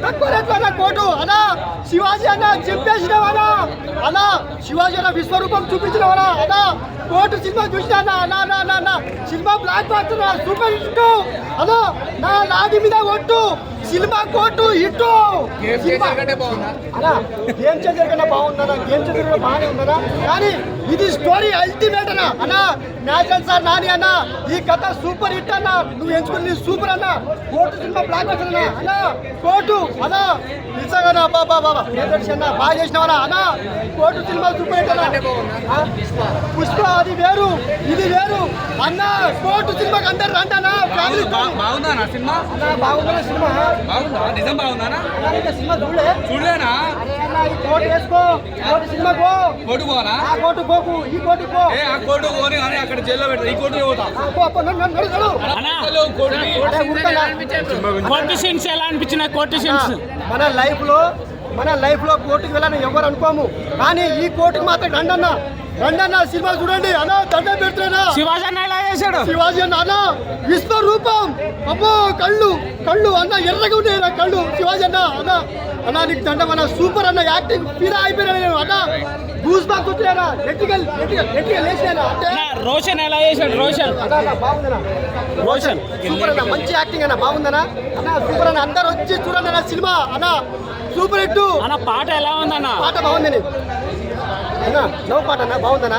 తక్కువ రేట్లో అన్న కోటు అన్నా శివాజీ అన్న చెప్పేసినావనా అన్నా శివాజీ అన్న విశ్వరూపం చూపించినవనా అన్నా కోటు సినిమా చూసినా అన్న అన్న అన్న అన్న cinema blockbuster super hit అన్నా నా నాది మీద ఒట్టు సినిమా కోటు హిట్ అన్నా గేమ్ చేంజర్ కన్నా బాగుందన్నా గేమ్ చేంజర్ కూడా బాగానే ఉందన్నా కానీ ఇది స్టోరీ అల్టిమేట్ అన్నా అన్నా న్యాచురల్ సార్ నాని అన్న ఈ కథ సూపర్ హిట్ అన్న నువ్వు ఎంచుకుని సూపర్ అన్న కోటు సినిమా బ్లాక్ బాస్టర్ అన్న అన్నా కోటు అన్నా నిజంగా బాబా బాబా అన్న బాగా చేసినావనా అన్నా కోటు సినిమా సూపర్ హిట్ అన్న పుష్ప అది వేరు ఇది వేరు అన్న కోటు సినిమాకి అందరు రంటనా ఫ్యామిలీ బాగుందా సినిమా అన్న బాగుందా సినిమా బాగుందా నిజం బాగుందా సినిమా చూడలేనా ఈ కోటు వేసుకో కోటు సినిమాకు కోటు పోనా ఆ కోటు పోకు ఈ కోటు పో ఆ కోటు పోని అని అక్కడ జైల్లో పెడతా ఈ కోటు పోతా కోర్టు సీన్స్ ఎలా అనిపించిన కోర్టు సీన్స్ మన లైఫ్ లో కోర్టుకి వెళ్ళని ఎవరు అనుకోము కానీ ఈ కోర్టుకి మాత్రం రండన్న సినిమా చూడండి అన్న దండం పెడుతున్నా శివాజీ అన్న ఎలా చేశాడు శివాజీ అన్న విశ్వరూపం అబ్బో కళ్ళు అన్న ఎర్రగా ఉన్నాయి కళ్ళు శివాజీ అన్న నీకు దండం అన్న సూపర్ అన్న యాక్టింగ్ ఫీల్ అయిపోయినా నేను అన్న గూస్ బాక్స్ వచ్చినా ఎట్టికల్ లేచినా అంటే రోషన్ ఎలా చేశాడు రోషన్ సూపర్ అన్న మంచి యాక్టింగ్ అన్న బాగుందనా అన్న సూపర్ అన్న అందరు వచ్చి చూడండి అన్న సినిమా అన్న సూపర్ హిట్ అన్న పాట ఎలా ఉందన్న పాట బాగుందని అన్న నవ్వు పాట అన్న బాగుందనా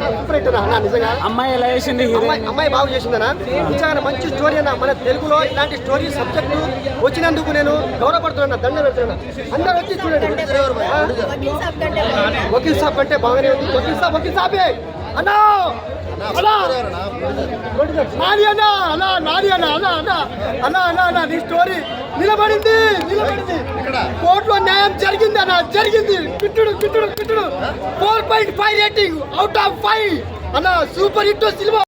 సూపర్ హిట్ అన్న నిజంగా అమ్మాయి ఎలా చేసింది అమ్మాయి బాగు చేసిందనా నిజంగా మంచి స్టోరీ అన్న మన తెలుగులో ఇలాంటి స్టోరీ సబ్జెక్టు వచ్చినందుకు నేను గౌరవపడుతున్నా దండ పెడుతున్నా అందరు వచ్చి చూడండి వకీల్ సాబ్ కంటే బాగానే ఉంది వకీల్ సాబే అన్నా నాది అన్న నీ స్టోరీ నిలబడింది కోర్టులో న్యాయం జరిగింది అన్న జరిగింది కిట్టుడు 4.5 రేటింగ్ అవుట్ ఆఫ్ 5 అన్న సూపర్ హిట్ సినిమా